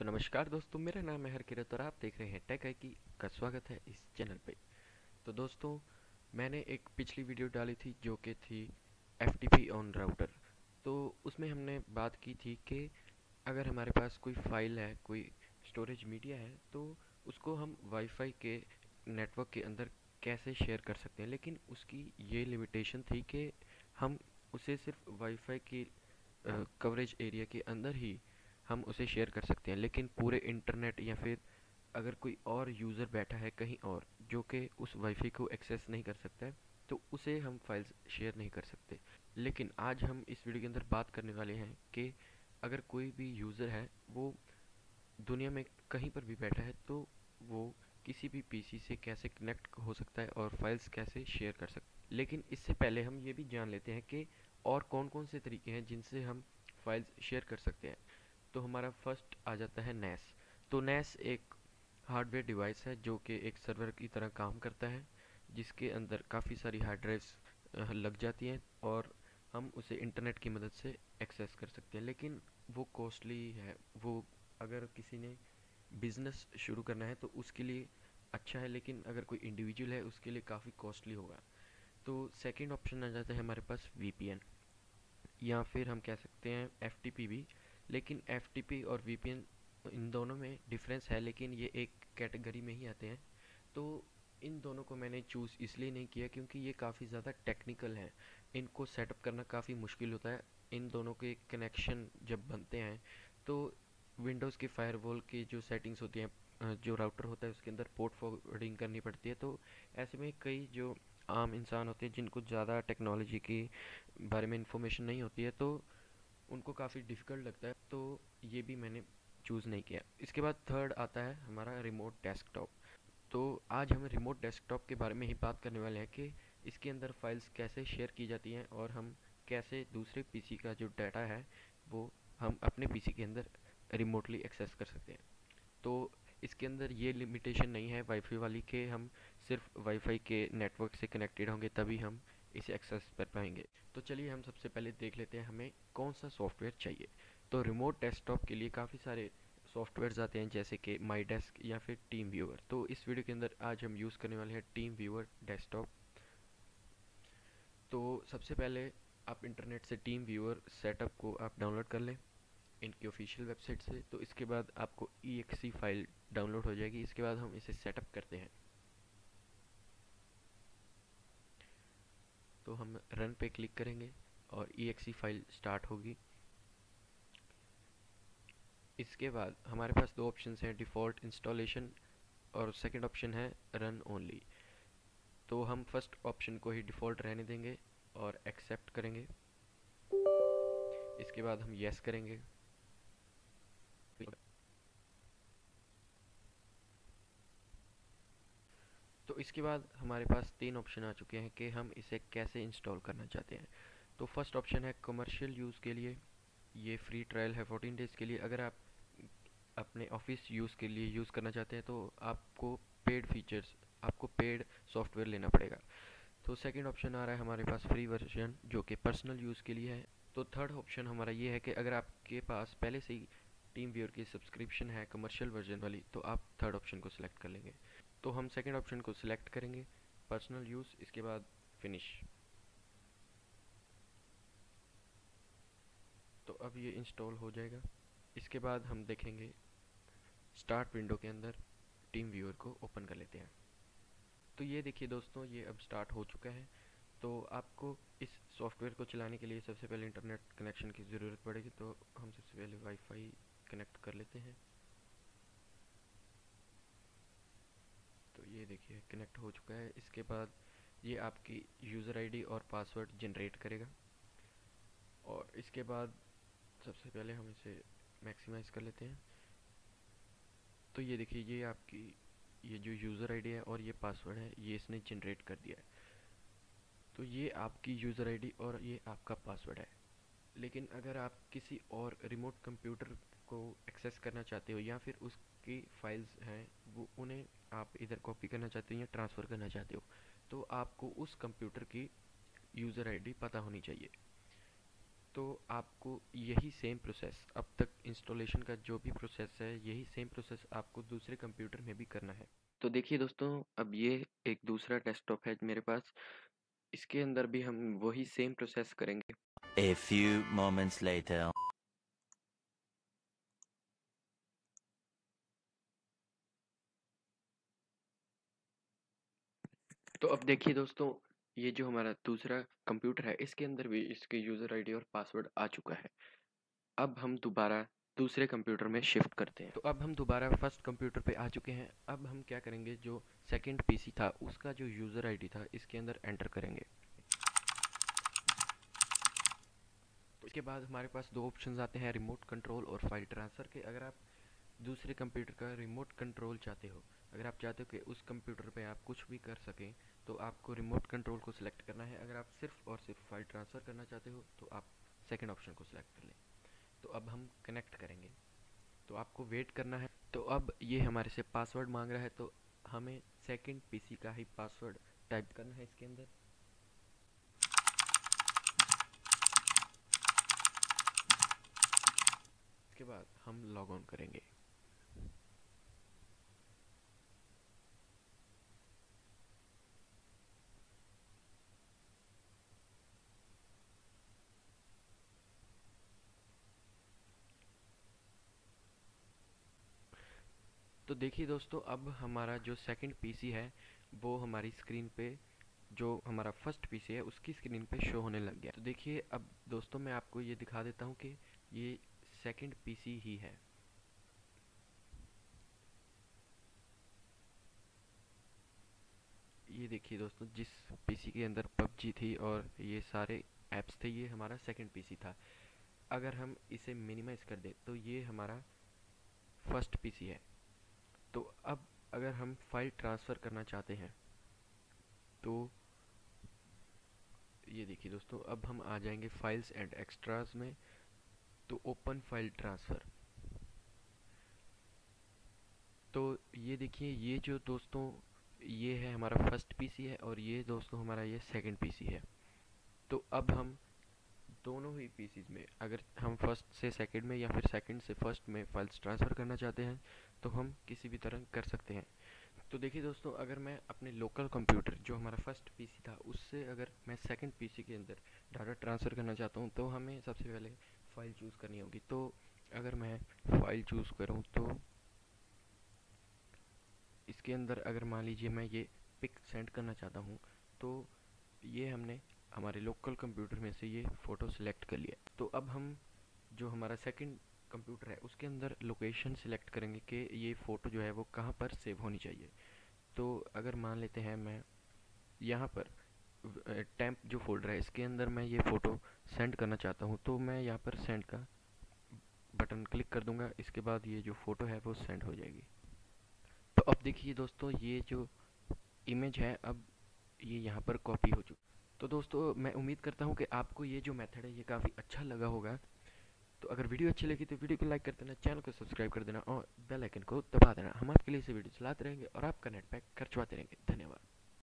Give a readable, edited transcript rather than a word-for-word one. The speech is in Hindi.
तो नमस्कार दोस्तों, मेरा नाम है हरकिरत और आप देख रहे हैं टेक आई की का स्वागत है इस चैनल पे। तो दोस्तों, मैंने एक पिछली वीडियो डाली थी जो कि थी FTP ऑन राउटर। तो उसमें हमने बात की थी कि अगर हमारे पास कोई फाइल है, कोई स्टोरेज मीडिया है, तो उसको हम वाईफाई के नेटवर्क के अंदर कैसे शेयर कर सकते हैं। लेकिन उसकी ये लिमिटेशन थी कि हम उसे सिर्फ वाईफाई की कवरेज एरिया के अंदर ही हम उसे शेयर कर सकते हैं, लेकिन पूरे इंटरनेट या फिर अगर कोई और यूज़र बैठा है कहीं और जो कि उस वाईफाई को एक्सेस नहीं कर सकता है, तो उसे हम फाइल्स शेयर नहीं कर सकते। लेकिन आज हम इस वीडियो के अंदर बात करने वाले हैं कि अगर कोई भी यूज़र है, वो दुनिया में कहीं पर भी बैठा है, तो वो किसी भी पीसी से कैसे कनेक्ट हो सकता है और फाइल्स कैसे शेयर कर सकता है। लेकिन इससे पहले हम ये भी जान लेते हैं कि और कौन कौन से तरीके हैं जिनसे हम फाइल्स शेयर कर सकते हैं। तो हमारा फर्स्ट आ जाता है NAS। तो NAS एक हार्डवेयर डिवाइस है जो कि एक सर्वर की तरह काम करता है, जिसके अंदर काफ़ी सारी हार्ड ड्राइव्स लग जाती हैं और हम उसे इंटरनेट की मदद से एक्सेस कर सकते हैं। लेकिन वो कॉस्टली है। वो अगर किसी ने बिजनेस शुरू करना है तो उसके लिए अच्छा है, लेकिन अगर कोई इंडिविजुअल है उसके लिए काफ़ी कॉस्टली होगा। तो सेकंड ऑप्शन आ जाता है हमारे पास VPN, या फिर हम कह सकते हैं FTP भी। लेकिन FTP और VPN, इन दोनों में डिफरेंस है, लेकिन ये एक कैटेगरी में ही आते हैं। तो इन दोनों को मैंने चूज़ इसलिए नहीं किया क्योंकि ये काफ़ी ज़्यादा टेक्निकल हैं। इनको सेटअप करना काफ़ी मुश्किल होता है। इन दोनों के कनेक्शन जब बनते हैं तो विंडोज़ के फायरवॉल की जो सेटिंग्स होती हैं, जो राउटर होता है उसके अंदर पोर्ट फॉरवर्डिंग करनी पड़ती है। तो ऐसे में कई जो आम इंसान होते हैं जिनको ज़्यादा टेक्नोलॉजी की बारे में इंफॉर्मेशन नहीं होती है, तो उनको काफ़ी डिफ़िकल्ट लगता है। तो ये भी मैंने चूज़ नहीं किया। इसके बाद थर्ड आता है हमारा रिमोट डेस्कटॉप। तो आज हम रिमोट डेस्कटॉप के बारे में ही बात करने वाले हैं कि इसके अंदर फाइल्स कैसे शेयर की जाती हैं और हम कैसे दूसरे पीसी का जो डाटा है वो हम अपने पीसी के अंदर रिमोटली एक्सेस कर सकते हैं। तो इसके अंदर ये लिमिटेशन नहीं है वाईफाई वाली के हम सिर्फ वाईफाई के नेटवर्क से कनेक्टेड होंगे तभी हम इसे एक्सेस कर पाएंगे। तो चलिए हम सबसे पहले देख लेते हैं हमें कौन सा सॉफ्टवेयर चाहिए। तो रिमोट डेस्कटॉप के लिए काफ़ी सारे सॉफ्टवेयर्स आते हैं, जैसे कि माई डेस्क या फिर टीम व्यूअर। तो इस वीडियो के अंदर आज हम यूज़ करने वाले हैं टीम व्यूअर डेस्कटॉप। तो सबसे पहले आप इंटरनेट से टीम व्यूअर सेटअप को आप डाउनलोड कर लें इनकी ऑफिशियल वेबसाइट से। तो इसके बाद आपको EXE फाइल डाउनलोड हो जाएगी। इसके बाद हम इसे सेटअप करते हैं। तो हम रन पे क्लिक करेंगे और EXE फाइल स्टार्ट होगी। इसके बाद हमारे पास दो ऑप्शन हैं, डिफ़ॉल्ट इंस्टॉलेशन और सेकंड ऑप्शन है रन ओनली। तो हम फर्स्ट ऑप्शन को ही डिफ़ॉल्ट रहने देंगे और एक्सेप्ट करेंगे। इसके बाद हम येस करेंगे। तो इसके बाद हमारे पास तीन ऑप्शन आ चुके हैं कि हम इसे कैसे इंस्टॉल करना चाहते हैं। तो फर्स्ट ऑप्शन है कमर्शियल यूज़ के लिए। ये फ्री ट्रायल है 14 डेज़ के लिए। अगर आप अपने ऑफिस यूज़ के लिए यूज़ करना चाहते हैं तो आपको पेड फीचर्स, आपको पेड सॉफ्टवेयर लेना पड़ेगा। तो सेकंड ऑप्शन आ रहा है हमारे पास फ्री वर्जन जो कि पर्सनल यूज़ के लिए है। तो थर्ड ऑप्शन हमारा ये है कि अगर आपके पास पहले से ही टीम व्यूअर की सब्सक्रिप्शन है कमर्शियल वर्जन वाली, तो आप थर्ड ऑप्शन को सिलेक्ट कर लेंगे। तो हम सेकंड ऑप्शन को सिलेक्ट करेंगे, पर्सनल यूज़, इसके बाद फिनिश। तो अब ये इंस्टॉल हो जाएगा। इसके बाद हम देखेंगे स्टार्ट विंडो के अंदर टीम व्यूअर को ओपन कर लेते हैं। तो ये देखिए दोस्तों, ये अब स्टार्ट हो चुका है। तो आपको इस सॉफ्टवेयर को चलाने के लिए सबसे पहले इंटरनेट कनेक्शन की ज़रूरत पड़ेगी। तो हम सबसे पहले वाईफाई कनेक्ट कर लेते हैं। तो ये देखिए कनेक्ट हो चुका है। इसके बाद ये आपकी यूज़र आईडी और पासवर्ड जनरेट करेगा और इसके बाद सबसे पहले हम इसे मैक्सिमाइज़ कर लेते हैं। तो ये देखिए, ये आपकी ये जो यूज़र आईडी है और ये पासवर्ड है, ये इसने जनरेट कर दिया है। तो ये आपकी यूज़र आईडी और ये आपका पासवर्ड है। लेकिन अगर आप किसी और रिमोट कंप्यूटर को एक्सेस करना चाहते हो या फिर उसकी फाइल्स हैं वो उन्हें आप इधर कॉपी करना चाहते हो या ट्रांसफ़र करना चाहते हो, तो आपको उस कंप्यूटर की यूज़र आईडी पता होनी चाहिए। तो आपको यही सेम प्रोसेस, अब तक इंस्टॉलेशन का जो भी प्रोसेस है, यही सेम प्रोसेस आपको दूसरे कंप्यूटर में भी करना है। तो देखिए दोस्तों, अब ये एक दूसरा डेस्कटॉप है मेरे पास, इसके अंदर भी हम वही सेम प्रोसेस करेंगे। A few moments later. तो अब देखिए दोस्तों, ये जो हमारा दूसरा कंप्यूटर है, इसके अंदर भी इसके यूज़र आईडी और पासवर्ड आ चुका है। अब हम दोबारा दूसरे कंप्यूटर में शिफ्ट करते हैं। तो अब हम दोबारा फर्स्ट कंप्यूटर पे आ चुके हैं। अब हम क्या करेंगे, जो सेकंड पीसी था उसका जो यूज़र आईडी था इसके अंदर एंटर करेंगे। तो इसके बाद हमारे पास दो ऑप्शंस आते हैं, रिमोट कंट्रोल और फाइल ट्रांसफ़र के। अगर आप दूसरे कंप्यूटर का रिमोट कंट्रोल चाहते हो, अगर आप चाहते हो कि उस कंप्यूटर पे आप कुछ भी कर सकें, तो आपको रिमोट कंट्रोल को सिलेक्ट करना है। अगर आप सिर्फ और सिर्फ फाइल ट्रांसफ़र करना चाहते हो तो आप सेकंड ऑप्शन को सिलेक्ट कर लें। तो अब हम कनेक्ट करेंगे, तो आपको वेट करना है। तो अब ये हमारे से पासवर्ड मांग रहा है, तो हमें सेकंड पीसी का ही पासवर्ड टाइप करना है इसके अंदर। इसके बाद हम लॉग ऑन करेंगे। तो देखिए दोस्तों, अब हमारा जो सेकंड पीसी है वो हमारी स्क्रीन पे, जो हमारा फर्स्ट पीसी है उसकी स्क्रीन पे शो होने लग गया। तो देखिए अब दोस्तों, मैं आपको ये दिखा देता हूँ कि ये सेकंड पीसी ही है। ये देखिए दोस्तों, जिस पीसी के अंदर पबजी थी और ये सारे ऐप्स थे, ये हमारा सेकंड पीसी था। अगर हम इसे मिनिमाइज कर दें तो ये हमारा फर्स्ट पीसी है। तो अब अगर हम फाइल ट्रांसफ़र करना चाहते हैं तो ये देखिए दोस्तों, अब हम आ जाएंगे फाइल्स एंड एक्स्ट्रास में। तो ओपन फाइल ट्रांसफ़र, तो ये देखिए, ये जो दोस्तों ये है हमारा फर्स्ट पीसी है और ये दोस्तों हमारा ये सेकंड पीसी है। तो अब हम दोनों ही पीसीज में, अगर हम फर्स्ट से सेकंड में या फिर सेकंड से फर्स्ट में फाइल्स ट्रांसफ़र करना चाहते हैं तो हम किसी भी तरह कर सकते हैं। तो देखिए दोस्तों, अगर मैं अपने लोकल कंप्यूटर जो हमारा फर्स्ट पीसी था उससे अगर मैं सेकंड पीसी के अंदर डाटा ट्रांसफ़र करना चाहता हूँ तो हमें सबसे पहले फ़ाइल चूज़ करनी होगी। तो अगर मैं फ़ाइल चूज़ करूँ तो इसके अंदर अगर मान लीजिए मैं ये पिक सेंड करना चाहता हूँ, तो ये हमने हमारे लोकल कंप्यूटर में से ये फ़ोटो सेलेक्ट कर लिया। तो अब हम जो हमारा सेकंड कंप्यूटर है उसके अंदर लोकेशन सिलेक्ट करेंगे कि ये फ़ोटो जो है वो कहाँ पर सेव होनी चाहिए। तो अगर मान लेते हैं मैं यहाँ पर टेम्प जो फोल्डर है इसके अंदर मैं ये फ़ोटो सेंड करना चाहता हूँ, तो मैं यहाँ पर सेंड का बटन क्लिक कर दूँगा। इसके बाद ये जो फ़ोटो है वो सेंड हो जाएगी। तो अब देखिए दोस्तों, ये जो इमेज है अब ये यहाँ पर कॉपी हो चुकी। तो दोस्तों, मैं उम्मीद करता हूँ कि आपको ये जो मेथड है ये काफ़ी अच्छा लगा होगा। तो अगर वीडियो अच्छी लगी तो वीडियो को लाइक कर देना, चैनल को सब्सक्राइब कर देना और बेल आइकन को दबा देना। हम आपके लिए इसे वीडियो चलाते रहेंगे और आपका नेट पैक खर्चवाते रहेंगे। धन्यवाद।